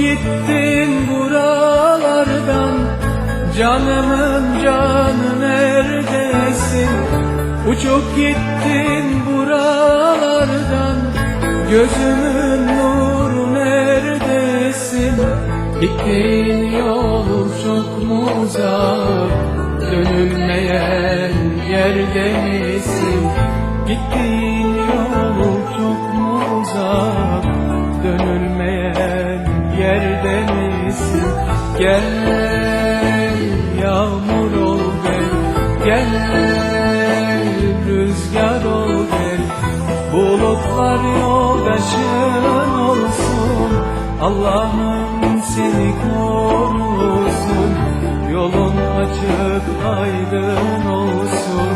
gittin buralardan, canımın canı neredesin? Uçup gittin buralardan, gözümün nuru neredesin? Gittiğin yol çok mu uzak, dönülmeyen yerde misin? Gittiğin yol çok mu uzak, dönülmeyen yerde misin? Gel yağmur ol gel, gel rüzgar ol gel. Bulutlar yoldaşın olsun, Allah'ım seni korusun. Yolun açık aydın olsun,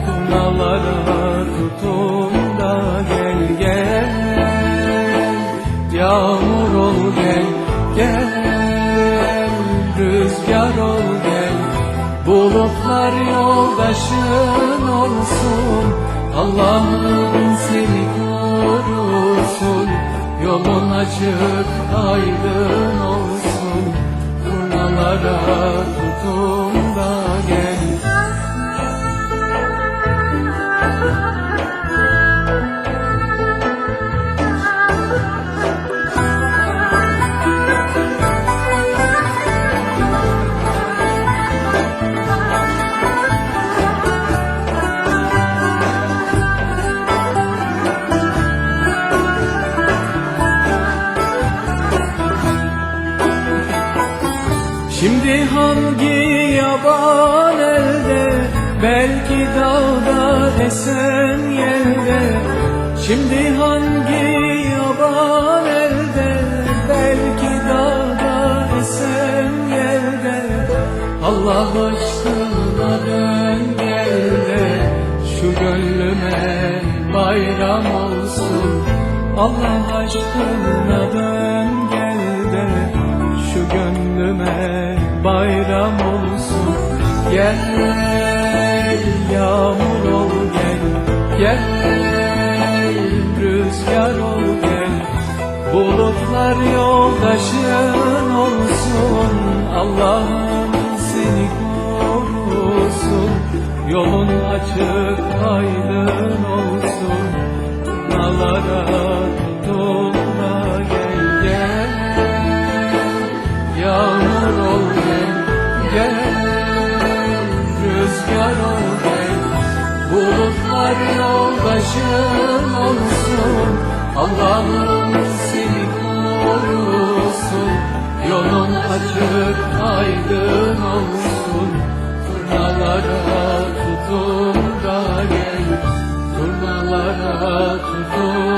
turnalara tutun da gel gel. Yağmur ol gel, gel rüzgar ol gel. Bulutlar yoldaşın olsun, Allah'ım seni korusun. Yolun açık aydın olsun, turnalara tutun da gel. Şimdi hangi yaban elde, belki dağda esen yelde. Şimdi hangi yaban elde, belki dağda esen yerde. Allah aşkına dön gel de, şu gönlüme bayram olsun. Allah aşkına dön gel de, şu gönlüme bayram olsun. Gel yağmur ol gel, gel rüzgar ol gel. Bulutlar yoldaşın olsun, Allah'ım seni korusun. Yolun açık aydın olsun, turnalara tutun da gel gel. Yağmur ol gel, gel rüzgar ol gel. Bulutlar yoldaşın olsun, Allah'ım seni korusun. Yolun açık aydın olsun, turnalara tutun da gel. Turnalara tutun